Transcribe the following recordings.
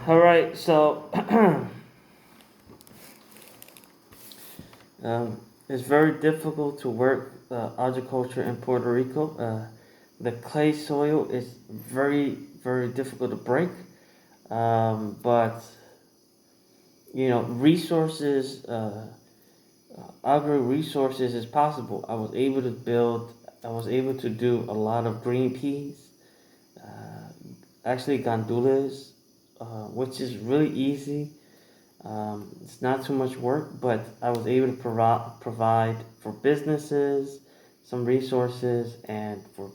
All right, so it's very difficult to work agriculture in Puerto Rico. The clay soil is very difficult to break, but resources, agro resources is possible. I was able to do a lot of green peas, actually gandules, which is really easy. It's not too much work, but I was able to provide for businesses some resources and for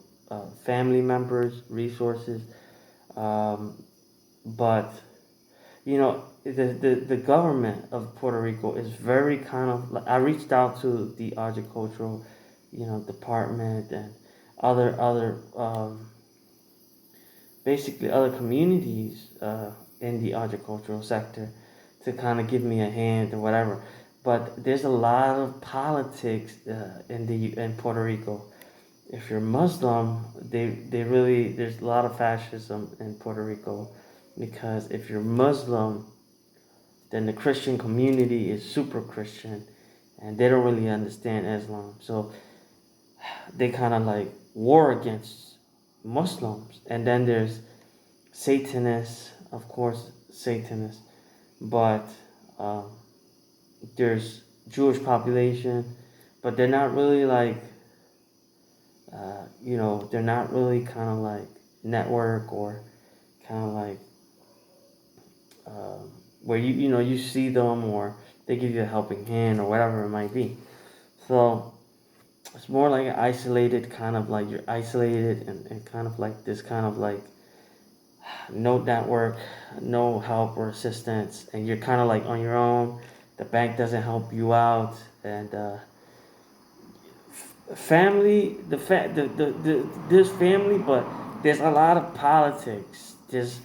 family members resources. Um, but the government of Puerto Rico is very kind of like, I reached out to the agricultural, department and other basically other communities in the agricultural sector to kind of give me a hand or whatever. But there's a lot of politics in Puerto Rico. If you're Muslim, they really there's a lot of fascism in Puerto Rico, because if you're Muslim, then the Christian community is super Christian, and they don't really understand Islam. So they kind of like war against Muslims, and then there's Satanists, of course, Satanists, but um, there's Jewish population, but they're not really like, they're not really kind of like network or kind of like where you see them or they give you a helping hand or whatever it might be. So it's more like an isolated kind of like you're isolated and kind of like this kind of like no network, no help or assistance, and you're kind of like on your own. The bank doesn't help you out, and family, there's family, but there's a lot of politics. There's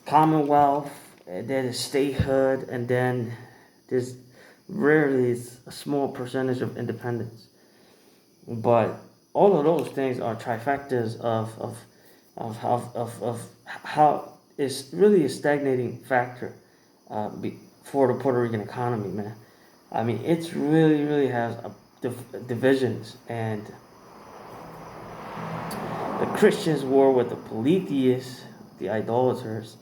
Commonwealth, and then there's statehood, and then there's rarely a small percentage of independence. But all of those things are trifectas of how it's really a stagnating factor for the Puerto Rican economy, man. I mean, it's really has divisions, and the Christians war with the polytheists, the idolaters.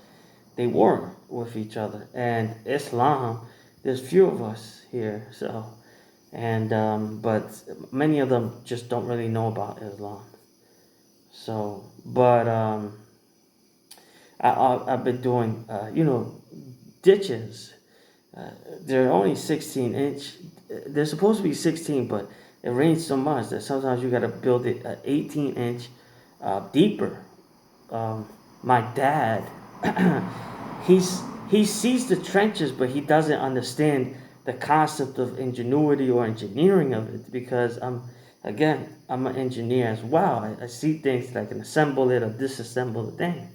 They war with each other, and Islam. There's few of us here, so and but many of them just don't really know about Islam. So, but I've been doing ditches. They're only 16 inch. They're supposed to be 16, but it rains so much that sometimes you got to build it 18 inch deeper. My dad, he sees the trenches, but he doesn't understand the concept of ingenuity or engineering of it, because I'm an engineer as well. I see things that I can assemble it or disassemble the thing.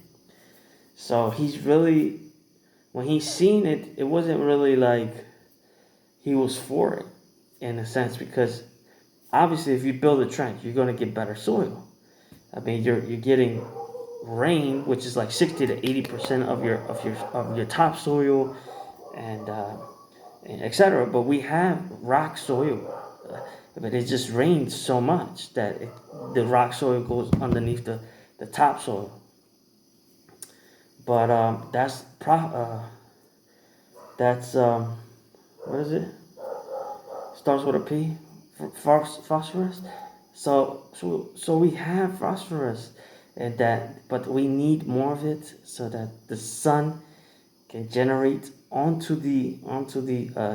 So he's really, when he's seen it, it wasn't really like he was for it in a sense, because obviously if you build a trench, you're gonna get better soil. I mean, you're getting rain, which is like 60 to 80% of your topsoil, and etc. But we have rock soil, but it just rains so much that the rock soil goes underneath the topsoil. But that's what is it? Starts with a P. Phosphorus. So we have phosphorus, and that, but we need more of it so that the sun can generate onto the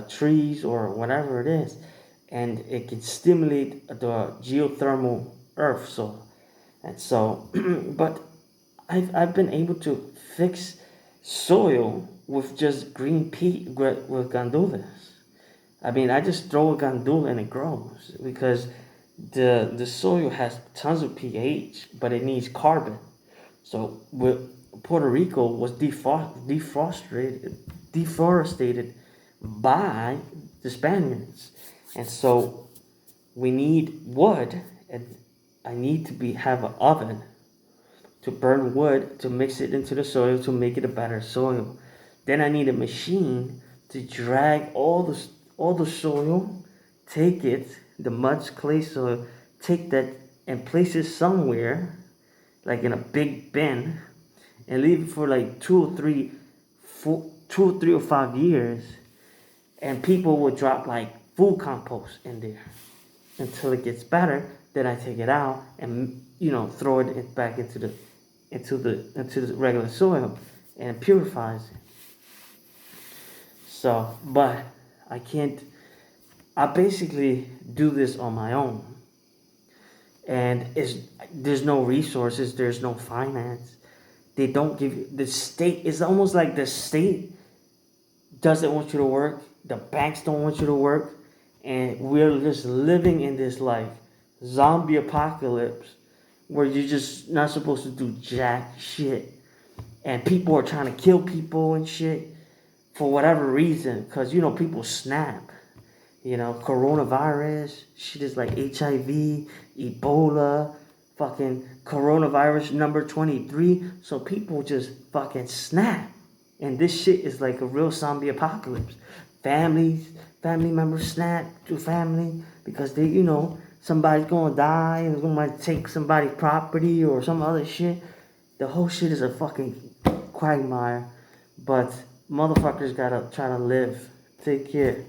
trees or whatever it is, and it can stimulate the geothermal earth. So, but I've been able to fix soil with just green pea with gandules. I mean, I just throw a gandul and it grows, because the soil has tons of pH, but it needs carbon. So Puerto Rico was deforested by the Spaniards, and so we need wood, and I need to have an oven to burn wood to mix it into the soil to make it a better soil. Then I need a machine to drag all the soil, take it, the mud, clay soil, take that and place it somewhere, like in a big bin, and leave it for like 2 or 3 or 5 years, and people will drop like food compost in there until it gets better. Then I take it out and throw it back into the regular soil, and it purifies it. So, but I can't. I basically do this on my own, and there's no resources, there's no finance. They don't give you, the state. It's almost like the state doesn't want you to work. The banks don't want you to work, and we're just living in this like zombie apocalypse where you're just not supposed to do jack shit, and people are trying to kill people and shit for whatever reason, because people snap. Coronavirus shit is like HIV, Ebola, fucking coronavirus number 23. So people just fucking snap, and this shit is like a real zombie apocalypse. Family members snap to family because they somebody's gonna die and it's gonna take somebody's property or some other shit. The whole shit is a fucking quagmire, but motherfuckers gotta try to live. Take care.